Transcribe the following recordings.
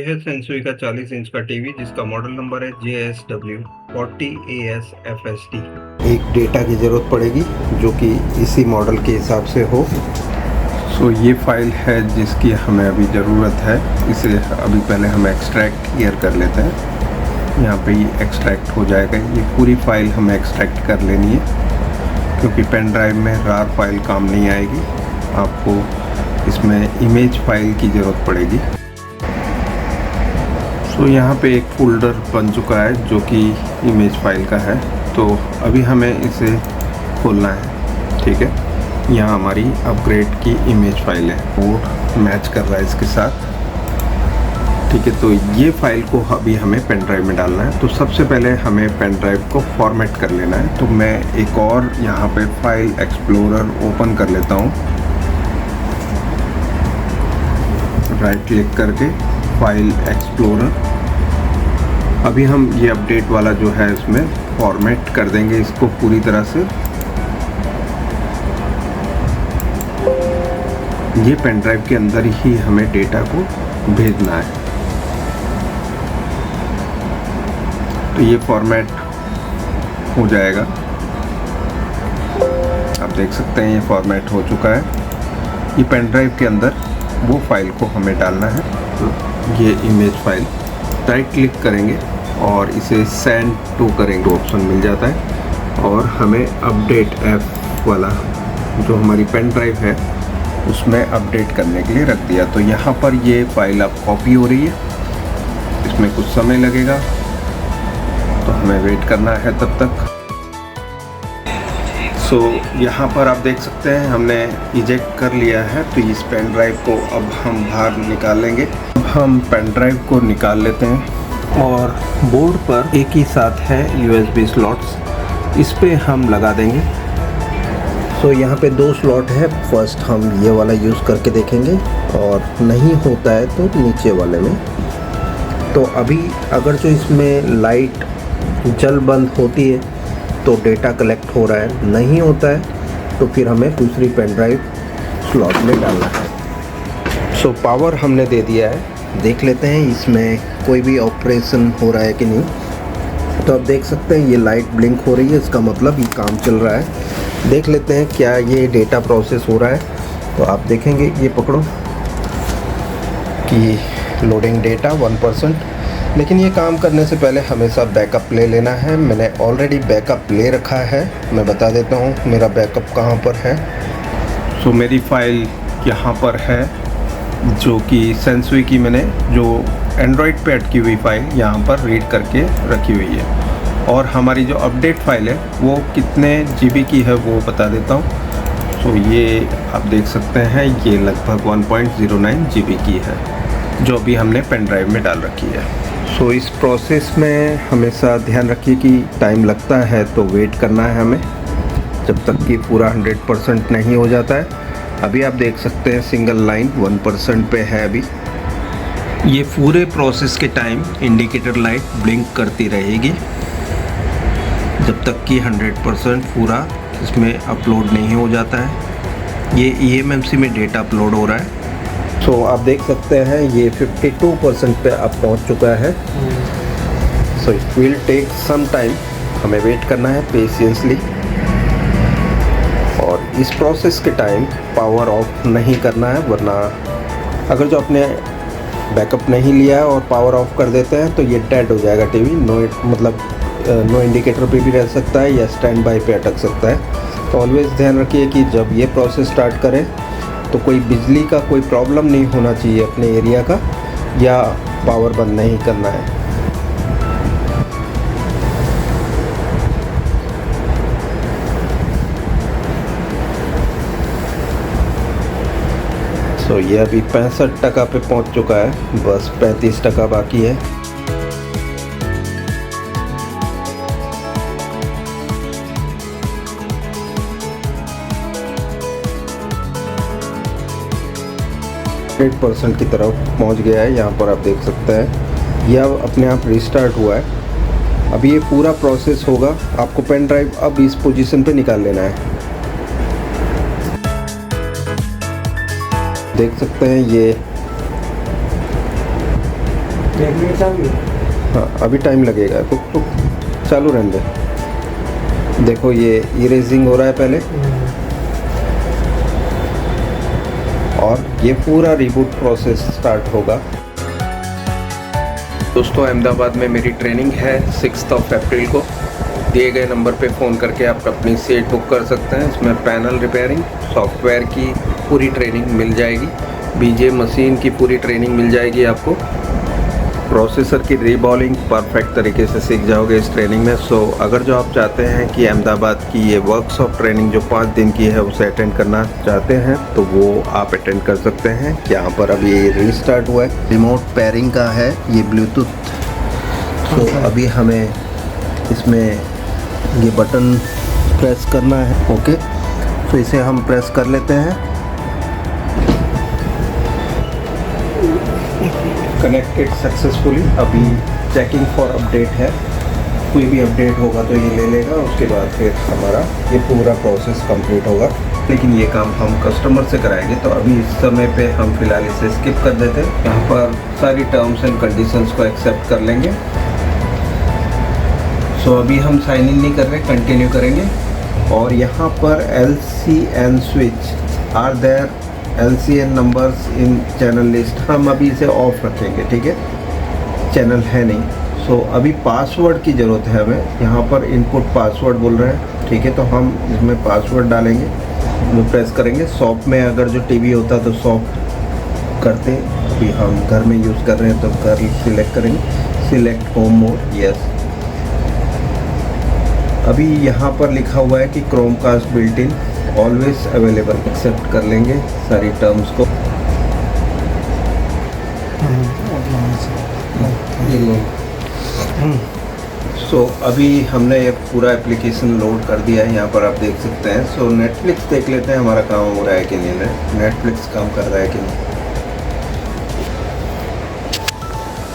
है सेंसुई का 40 इंच का टीवी जिसका मॉडल नंबर है JSW40ASFSD। एक डेटा की ज़रूरत पड़ेगी जो कि इसी मॉडल के हिसाब से हो। ये फाइल है जिसकी हमें अभी ज़रूरत है। इसे अभी पहले हम एक्सट्रैक्ट क्लियर कर लेते हैं। यहाँ पे ये एक्सट्रैक्ट हो जाएगा। ये पूरी फाइल हमें एक्सट्रैक्ट कर लेनी है क्योंकि पेन ड्राइव में रार फाइल काम नहीं आएगी। आपको इसमें इमेज फाइल की ज़रूरत पड़ेगी। यहाँ पे एक फ़ोल्डर बन चुका है जो कि इमेज फाइल का है। तो अभी हमें इसे खोलना है। ठीक है, यहाँ हमारी अपग्रेड की इमेज फाइल है, कोड मैच कर रहा है इसके साथ। ठीक है, तो ये फाइल को अभी हमें पेन ड्राइव में डालना है। तो सबसे पहले हमें पेन ड्राइव को फॉर्मेट कर लेना है। तो मैं एक और यहाँ पे फाइल एक्सप्लोरर ओपन कर लेता हूँ, राइट क्लिक करके फाइल एक्सप्लोरर। अभी हम ये अपडेट वाला जो है इसमें फॉर्मेट कर देंगे इसको पूरी तरह से। ये पेन ड्राइव के अंदर ही हमें डेटा को भेजना है। तो ये फॉर्मेट हो जाएगा। आप देख सकते हैं ये फॉर्मेट हो चुका है। ये पेन ड्राइव के अंदर वो फाइल को हमें डालना है। तो ये इमेज फाइल, राइट क्लिक करेंगे और इसे सेंड टू करेंगे, ऑप्शन मिल जाता है। और हमें अपडेट ऐप वाला जो हमारी पेन ड्राइव है उसमें अपडेट करने के लिए रख दिया। तो यहाँ पर ये फाइल अब कॉपी हो रही है। इसमें कुछ समय लगेगा तो हमें वेट करना है तब तक। यहाँ पर आप देख सकते हैं हमने इजेक्ट कर लिया है। तो इस पेन ड्राइव को अब हम बाहर निकालेंगे। अब हम पेन ड्राइव को निकाल लेते हैं और बोर्ड पर एक ही साथ है USB स्लॉट्स, इस पे हम लगा देंगे। यहाँ पे 2 स्लॉट है। फर्स्ट हम ये वाला यूज़ करके देखेंगे और नहीं होता है तो नीचे वाले में। तो अभी अगर जो इसमें लाइट जल बंद होती है तो डेटा कलेक्ट हो रहा है, नहीं होता है तो फिर हमें दूसरी पेन ड्राइव स्लॉट में डालना है। पावर हमने दे दिया है। देख लेते हैं इसमें कोई भी ऑपरेशन हो रहा है कि नहीं। तो आप देख सकते हैं ये लाइट ब्लिंक हो रही है, इसका मतलब ये काम चल रहा है। देख लेते हैं क्या ये डेटा प्रोसेस हो रहा है। तो आप देखेंगे, ये पकड़ो कि लोडिंग डेटा 1%। लेकिन ये काम करने से पहले हमेशा बैकअप ले लेना है। मैंने ऑलरेडी बैकअप ले रखा है। मैं बता देता हूँ मेरा बैकअप कहाँ पर है। मेरी फाइल यहाँ पर है जो कि सेंसुई की मैंने जो एंड्रॉयड पे अटकी हुई फाइल यहाँ पर रीड करके रखी हुई है। और हमारी जो अपडेट फाइल है वो कितने GB की है वो बता देता हूँ। ये आप देख सकते हैं ये लगभग 1.09 GB की है जो अभी हमने पेन ड्राइव में डाल रखी है। इस प्रोसेस में हमेशा ध्यान रखिए कि टाइम लगता है तो वेट करना है हमें जब तक कि पूरा 100% नहीं हो जाता है। अभी आप देख सकते हैं सिंगल लाइन 1% पे है। अभी ये पूरे प्रोसेस के टाइम इंडिकेटर लाइट ब्लिंक करती रहेगी जब तक कि 100% पूरा इसमें अपलोड नहीं हो जाता है। ये eMMC में डेटा अपलोड हो रहा है। आप देख सकते हैं ये 52% पे अब पहुंच चुका है। It will take some time, हमें वेट करना है पेशेंसली। और इस प्रोसेस के टाइम पावर ऑफ नहीं करना है, वरना अगर जो आपने बैकअप नहीं लिया है और पावर ऑफ कर देते हैं तो ये डेड हो जाएगा टीवी। नो इंडिकेटर पे भी रह सकता है या स्टैंड बाय पे अटक सकता है। तो ऑलवेज़ ध्यान रखिए कि जब ये प्रोसेस स्टार्ट करें तो कोई बिजली का कोई प्रॉब्लम नहीं होना चाहिए अपने एरिया का, या पावर बंद नहीं करना है। ये अभी 65% पे पहुंच चुका है, बस 35% बाकी है। % की तरफ पहुंच गया है। यहाँ पर आप देख सकते हैं यह अपने आप रिस्टार्ट हुआ है। अभी ये पूरा प्रोसेस होगा। आपको पेन ड्राइव अब इस पोजीशन पे निकाल लेना है। देख सकते हैं ये देखने चाहिए। हाँ अभी टाइम लगेगा, रुक चालू रहने दे। देखो ये इरेजिंग हो रहा है पहले, और ये पूरा रिबूट प्रोसेस स्टार्ट होगा। दोस्तों अहमदाबाद में मेरी ट्रेनिंग है 6 अप्रैल को। दिए गए नंबर पे फ़ोन करके आप अपनी सीट बुक कर सकते हैं। इसमें पैनल रिपेयरिंग, सॉफ्टवेयर की पूरी ट्रेनिंग मिल जाएगी, बीजे मशीन की पूरी ट्रेनिंग मिल जाएगी आपको, प्रोसेसर की रीबॉलिंग परफेक्ट तरीके से सीख जाओगे इस ट्रेनिंग में। सो अगर जो आप चाहते हैं कि अहमदाबाद की ये वर्कशॉप ट्रेनिंग जो 5 दिन की है उसे अटेंड करना चाहते हैं तो वो आप अटेंड कर सकते हैं। यहाँ पर अभी रीस्टार्ट हुआ है, रिमोट पेयरिंग का है ये ब्लूटूथ। तो अभी हमें इसमें ये बटन प्रेस करना है। ओके, तो इसे हम प्रेस कर लेते हैं। Connected successfully. अभी चेकिंग फॉर अपडेट है, कोई भी अपडेट होगा तो ये ले लेगा, उसके बाद फिर हमारा ये पूरा प्रोसेस कंप्लीट होगा। लेकिन ये काम हम कस्टमर से कराएंगे, तो अभी इस समय पे हम फिलहाल इसे स्किप कर देते हैं। यहाँ पर सारी टर्म्स एंड कंडीशंस को एक्सेप्ट कर लेंगे। सो अभी हम साइन इन नहीं कर रहे, कंटिन्यू करेंगे। और यहाँ पर LCN switch are there, LCN numbers in channel list, हम अभी इसे ऑफ रखेंगे, ठीक है, चैनल है नहीं। सो अभी पासवर्ड की ज़रूरत है हमें। यहाँ पर इनपुट पासवर्ड बोल रहे हैं, ठीक है, तो हम इसमें पासवर्ड डालेंगे, वो प्रेस करेंगे। शॉप में अगर जो टीवी होता तो शॉप करते, अभी हम घर में यूज़ कर रहे हैं तो घर सिलेक्ट करेंगे, सिलेक्ट होम मोड, यस। अभी यहाँ पर लिखा हुआ है कि Chromecast built in always available, accept कर लेंगे सारी टर्म्स को। सो अभी हमने ये पूरा एप्लीकेशन लोड कर दिया है, यहाँ पर आप देख सकते हैं। सो नेटफ्लिक्स देख लेते हैं हमारा काम हो रहा है कि नहीं, नेटफ्लिक्स काम कर रहा है कि नहीं।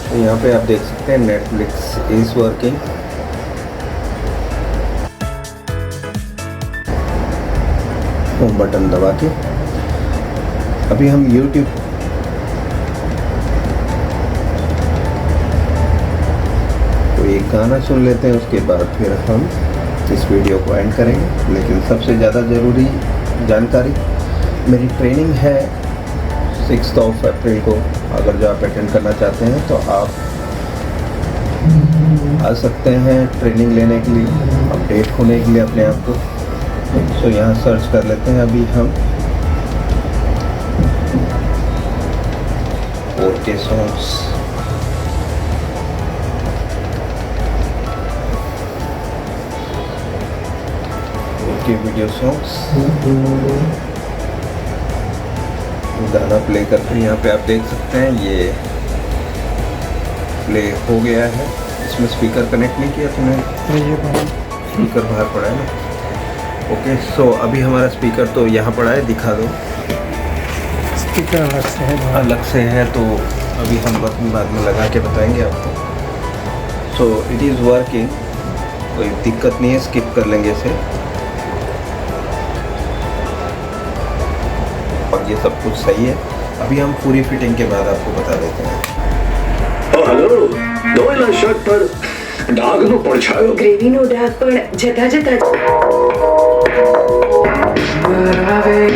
तो यहाँ पे आप देख सकते हैं Netflix is working. Home button दबा के अभी हम YouTube तो एक गाना सुन लेते हैं, उसके बाद फिर हम इस वीडियो को एंड करेंगे। लेकिन सबसे ज़्यादा ज़रूरी जानकारी, मेरी ट्रेनिंग है 6 अप्रैल को। अगर जो आप अटेंड करना चाहते हैं तो आप आ सकते हैं ट्रेनिंग लेने के लिए, अपडेट होने के लिए अपने आप को। तो यहाँ सर्च कर लेते हैं अभी हम 4K सॉन्ग्स। के वीडियो सॉन्ग्स, गाना प्ले करते हैं। यहाँ पे आप देख सकते हैं ये प्ले हो गया है। इसमें स्पीकर कनेक्ट नहीं किया तुमने? स्पीकर बाहर पड़ा है ना। ओके, सो अभी हमारा स्पीकर तो यहाँ पड़ा है, दिखा दो। स्पीकर अलग से है, अलग से है, तो अभी हम बाद में लगा के बताएंगे आपको। सो इट इज़ वर्किंग, कोई दिक्कत नहीं है, स्किप कर लेंगे इसे। और ये सब कुछ सही है। अभी हम पूरी फिटिंग के बाद आपको बता देते हैं। हेलो, नोएला शर्ट पर डागनो પડછાયો, ગ્રેવીનો ડાઘ પણ જતા જતા બરાબર